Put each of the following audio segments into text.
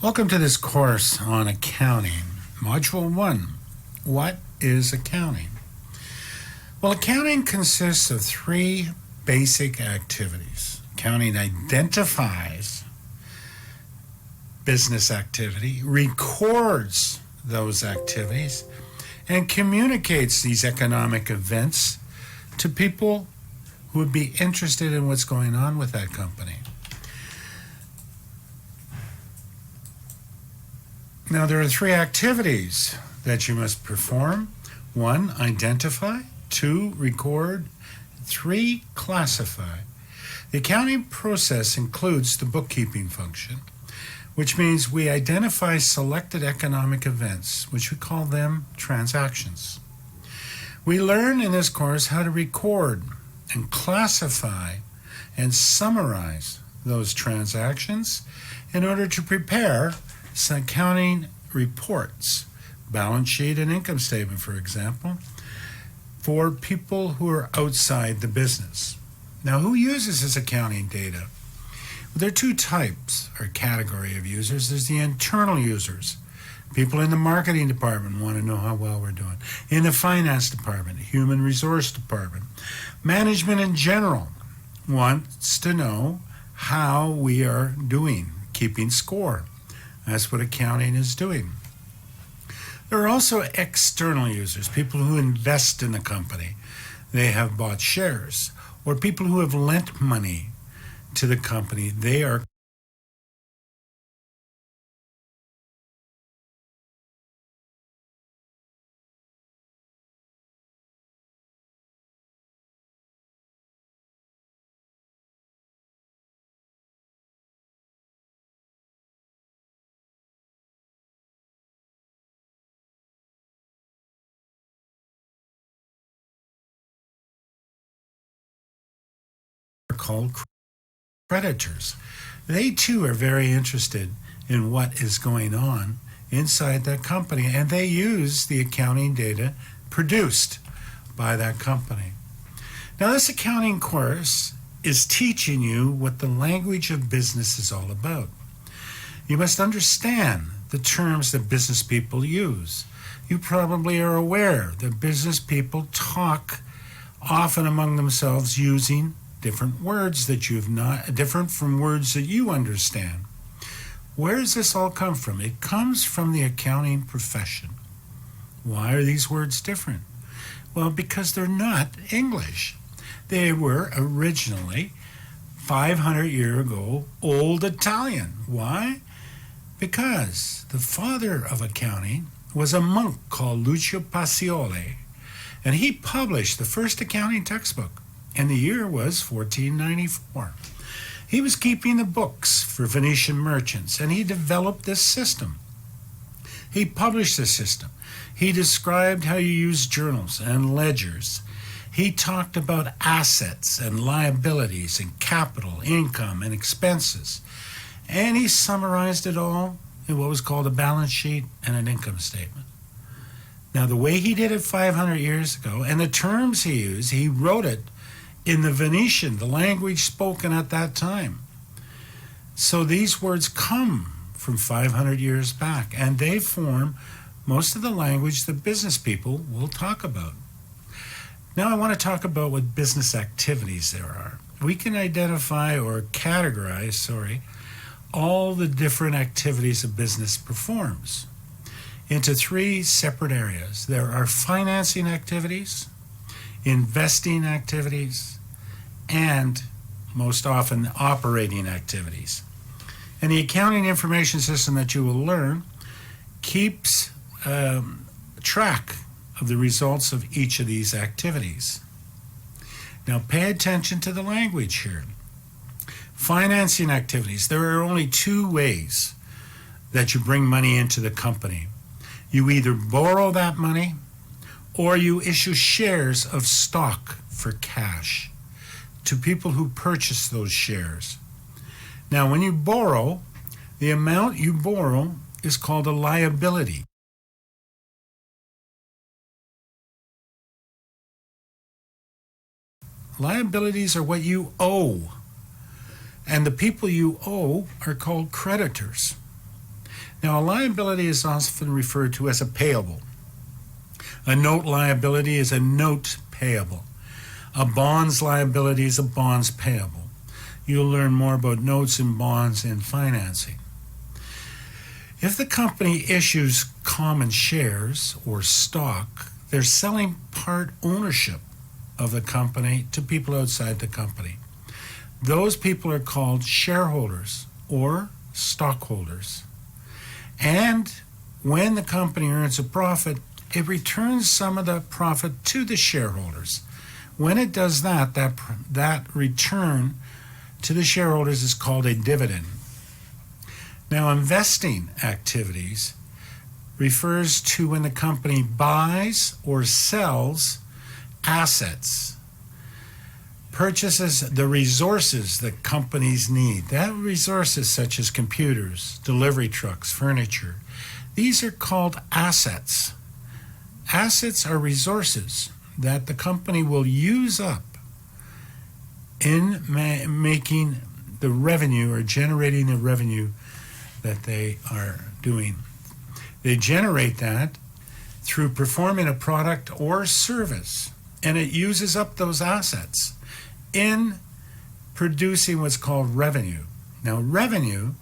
Welcome to this course on accounting. Module 1. What is accounting? Well, accounting consists of three basic activities. Accounting identifies business activity, records those activities, and communicates these economic events to people who would be interested in what's going on with that company. Now, there are three activities that you must perform. 1, identify. 2, record. 3, classify. The accounting process includes the bookkeeping function, which means we identify selected economic events, which we call them transactions. We learn in this course how to record and classify and summarize those transactions in order to prepare some accounting reports, balance sheet and income statement, for example, for people who are outside the business. Now, who uses this accounting data? Well, there are two types or category of users. There's the internal users. People in the marketing department want to know how well we're doing. In the finance department, human resource department, management in general wants to know how we are doing, keeping score. That's what accounting is doing. There are also external users, people who invest in the company. They have bought shares, or people who have lent money to the company. They are called creditors. They too are very interested in what is going on inside that company, and they use the accounting data produced by that company. Now, this accounting course is teaching you what the language of business is all about. You must understand the terms that business people use. You probably are aware that business people talk often among themselves using different words that you've not, different from words that you understand. Where does this all come from? It comes from the accounting profession. Why are these words different? Well, because they're not English. They were originally 500 years ago Old Italian. Why? Because the father of accounting was a monk called Lucio Pacioli, and he published the first accounting textbook, and the year was 1494. He was keeping the books for Venetian merchants, and he developed this system. He published this system. He described how you use journals and ledgers. He talked about assets and liabilities and capital, income, and expenses. And he summarized it all in what was called a balance sheet and an income statement. Now, the way he did it 500 years ago, and the terms he used, he wrote it in the Venetian, the language spoken at that time. So these words come from 500 years back, and they form most of the language that business people will talk about. Now I want to talk about what business activities there are. We can identify or categorize, all the different activities a business performs into three separate areas. There are financing activities, investing activities, and most often operating activities. And the accounting information system that you will learn keeps track of the results of each of these activities. Now pay attention to the language here. Financing activities. There are only two ways that you bring money into the company. You either borrow that money or you issue shares of stock for cash to people who purchase those shares. Now, when you borrow, the amount you borrow is called a liability. Liabilities are what you owe, and the people you owe are called creditors. Now, a liability is often referred to as a payable. A note liability is a note payable. A bonds liability is a bonds payable. You'll learn more about notes and bonds in financing. If the company issues common shares or stock, they're selling part ownership of the company to people outside the company. Those people are called shareholders or stockholders. And when the company earns a profit, it returns some of the profit to the shareholders. When it does that, that return to the shareholders is called a dividend. Now, investing activities refers to when the company buys or sells assets, purchases the resources that companies need. That resources such as computers, delivery trucks, furniture. These are called assets. Assets are resources that the company will use up in making the revenue or generating the revenue that they are doing. They generate that through performing a product or service, and it uses up those assets in producing what's called revenue. Now, revenue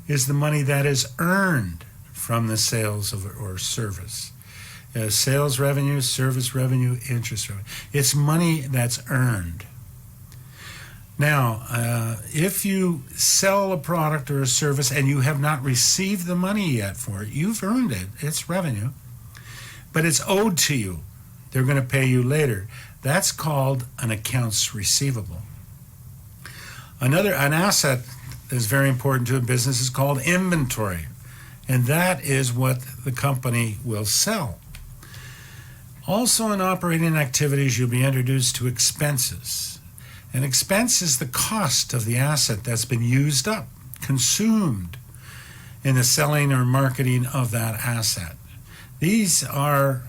is the money that is earned from the sales of or service. Sales revenue, service revenue, interest revenue. It's money that's earned. Now, if you sell a product or a service and you have not received the money yet for it, you've earned it. It's revenue. But it's owed to you. They're going to pay you later. That's called an accounts receivable. An asset that is very important to a business is called inventory. And that is what the company will sell. Also, in operating activities, you'll be introduced to expenses. An expense is the cost of the asset that's been used up, consumed in the selling or marketing of that asset. These are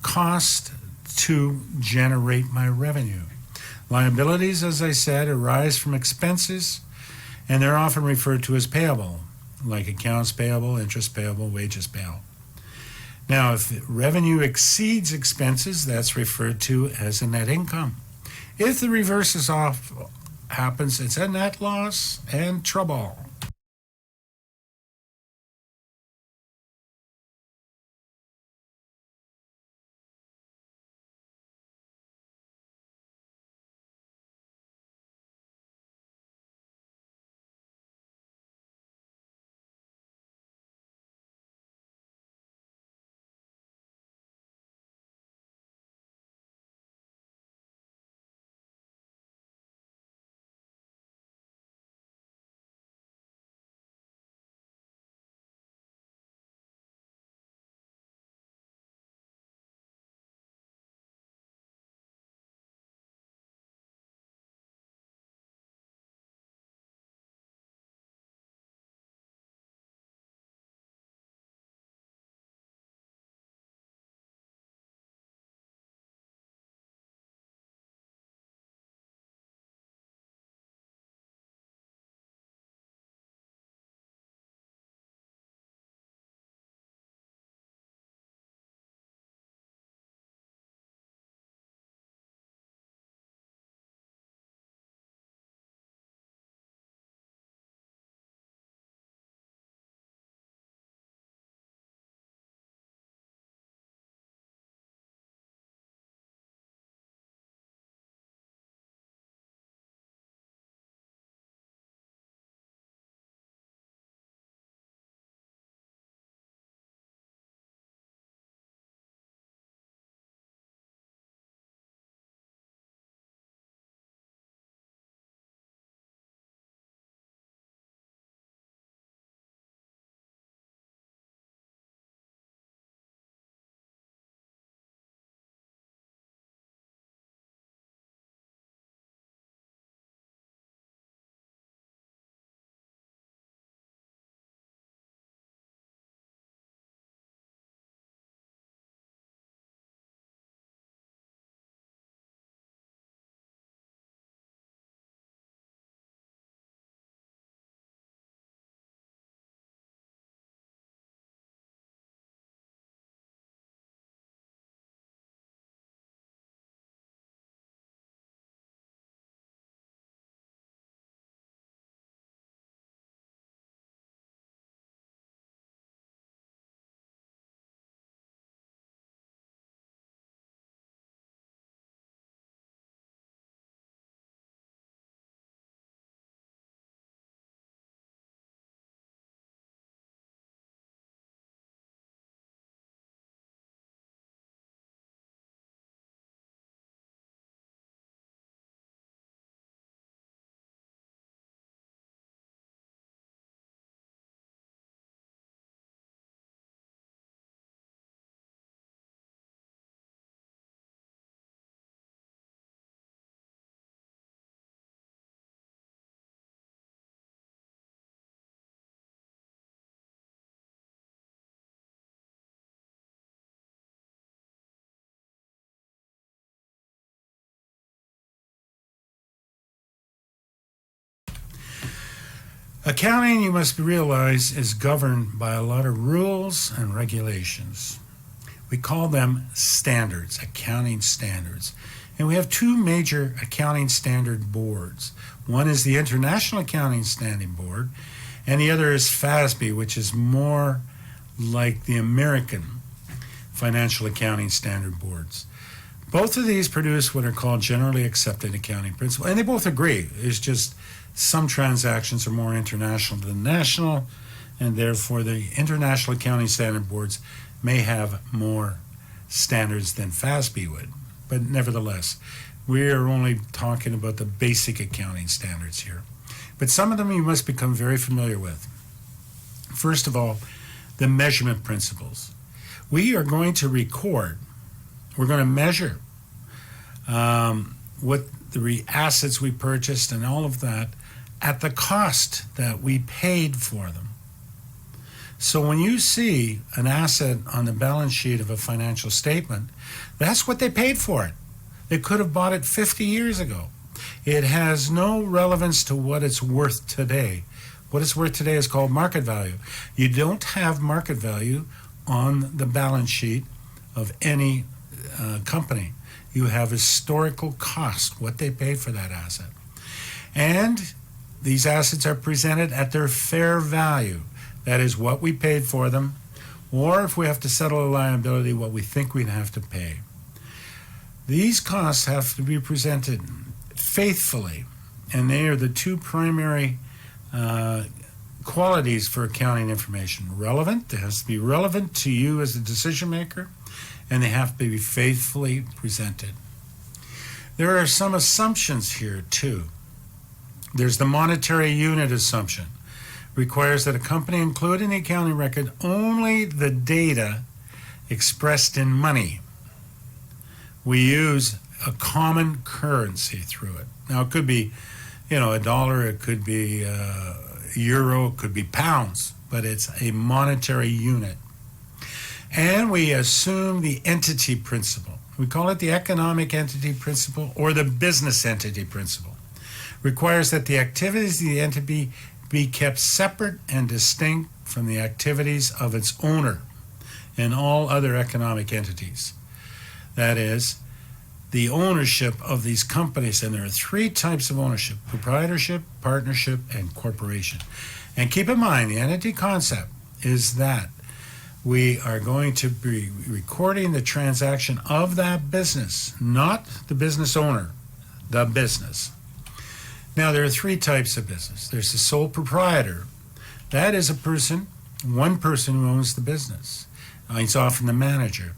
costs to generate my revenue. Liabilities, as I said, arise from expenses, and they're often referred to as payable, like accounts payable, interest payable, wages payable. Now, if revenue exceeds expenses, that's referred to as a net income. If the reverse happens, it's a net loss and trouble. Accounting, you must realize, is governed by a lot of rules and regulations. We call them standards, accounting standards. And we have two major accounting standard boards. One is the International Accounting Standing Board, and the other is FASB, which is more like the American Financial Accounting Standard Boards. Both of these produce what are called generally accepted accounting principles, and they both agree. It's just some transactions are more international than national, and therefore the International Accounting Standard Boards may have more standards than FASB would. But nevertheless, we are only talking about the basic accounting standards here. But some of them you must become very familiar with. First of all, the measurement principles. We are going to record, we're going to measure what the assets we purchased and all of that at the cost that we paid for them. So when you see an asset on the balance sheet of a financial statement, that's what they paid for it. They could have bought it 50 years ago. It has no relevance to what it's worth today. What it's worth today is called market value. You don't have market value on the balance sheet of any company. You have historical cost, what they paid for that asset. And these assets are presented at their fair value. That is what we paid for them, or if we have to settle a liability, what we think we'd have to pay. These costs have to be presented faithfully, and they are the two primary qualities for accounting information. Relevant, it has to be relevant to you as a decision maker, and they have to be faithfully presented. There are some assumptions here too. There's the monetary unit assumption. Requires that a company include in the accounting record only the data expressed in money. We use a common currency through it. Now it could be, a dollar, it could be euro, it could be pounds, but it's a monetary unit. And we assume the entity principle. We call it the economic entity principle or the business entity principle. Requires that the activities of the entity be kept separate and distinct from the activities of its owner and all other economic entities. That is, the ownership of these companies, and there are three types of ownership: proprietorship, partnership, and corporation. And keep in mind, the entity concept is that we are going to be recording the transaction of that business, not the business owner, the business. Now, there are three types of business. There's the sole proprietor. That is one person who owns the business. He's often the manager.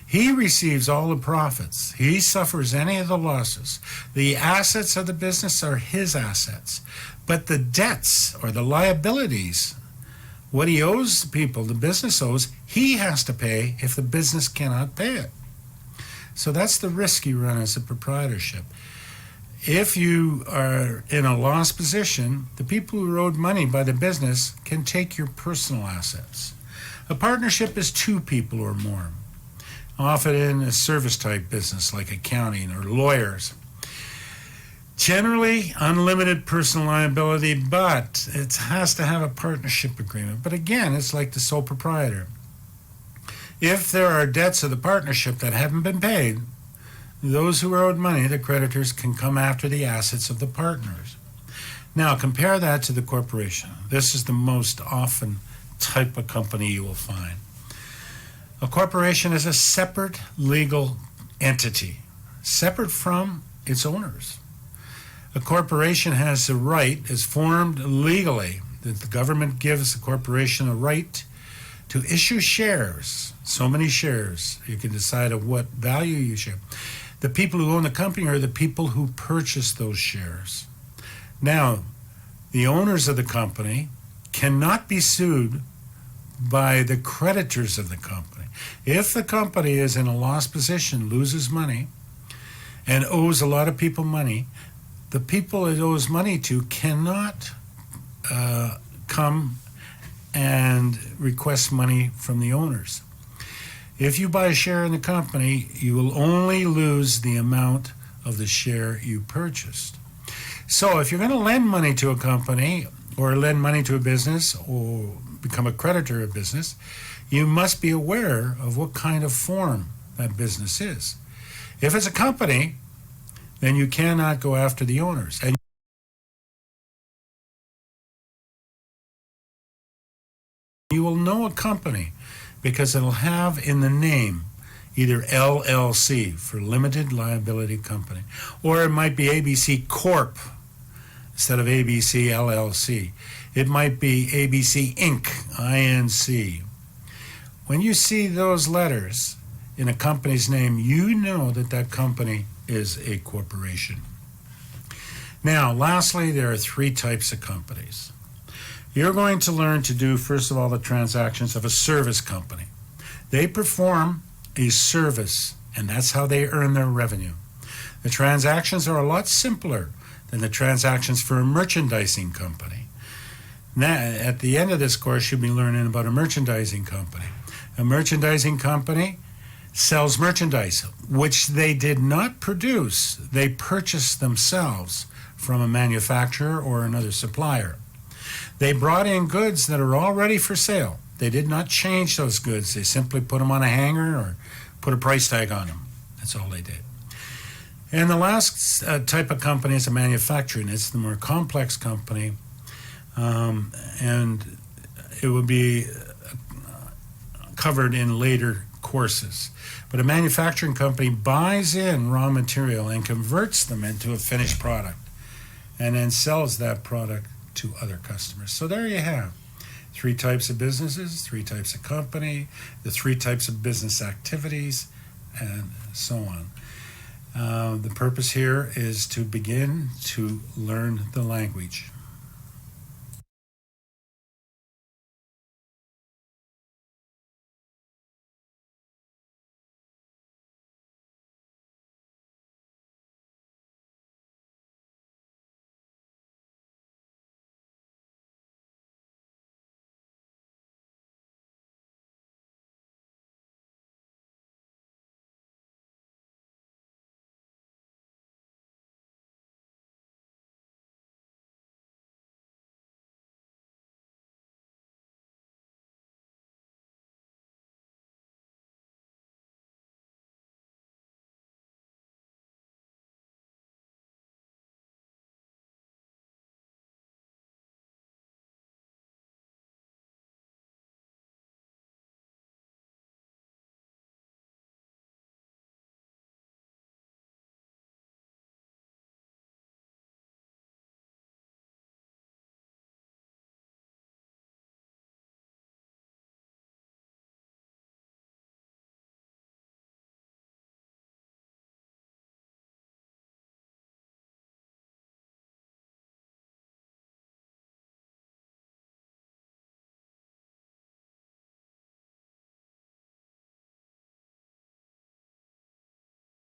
He receives all the profits. He suffers any of the losses. The assets of the business are his assets. But the debts or the liabilities, what he owes the people, the business owes, he has to pay if the business cannot pay it. So that's the risk you run as a proprietorship. If you are in a loss position, the people who are owed money by the business can take your personal assets. A partnership is two people or more, often in a service type business like accounting or lawyers. Generally, unlimited personal liability, but it has to have a partnership agreement. But again, it's like the sole proprietor. If there are debts of the partnership that haven't been paid, those who are owed money, the creditors, can come after the assets of the partners. Now, compare that to the corporation. This is the most often type of company you will find. A corporation is a separate legal entity, separate from its owners. A corporation has a right, is formed legally, that the government gives the corporation a right to issue shares, so many shares. You can decide of what value you share. The people who own the company are the people who purchase those shares. Now, the owners of the company cannot be sued by the creditors of the company. If the company is in a loss position, loses money, and owes a lot of people money, the people it owes money to cannot come and request money from the owners. If you buy a share in the company, you will only lose the amount of the share you purchased. So if you're going to lend money to a company, or lend money to a business or become a creditor of business, you must be aware of what kind of form that business is. If it's a company, then you cannot go after the owners. And you will know a company because it'll have in the name either LLC for Limited Liability Company, or it might be ABC Corp instead of ABC LLC. It might be ABC Inc., INC. When you see those letters in a company's name, you know that that company is a corporation. Now, lastly, there are three types of companies. You're going to learn to do, first of all, the transactions of a service company. They perform a service, and that's how they earn their revenue. The transactions are a lot simpler than the transactions for a merchandising company. Now, at the end of this course, you'll be learning about a merchandising company. A merchandising company sells merchandise, which they did not produce. They purchased themselves from a manufacturer or another supplier. They brought in goods that are all ready for sale. They did not change those goods. They simply put them on a hanger or put a price tag on them. That's all they did. And the last type of company is a manufacturing. It's the more complex company, and it will be covered in later courses. But a manufacturing company buys in raw material and converts them into a finished product and then sells that product to other customers. So there you have three types of businesses, three types of company, the three types of business activities, and so on. The purpose here is to begin to learn the language.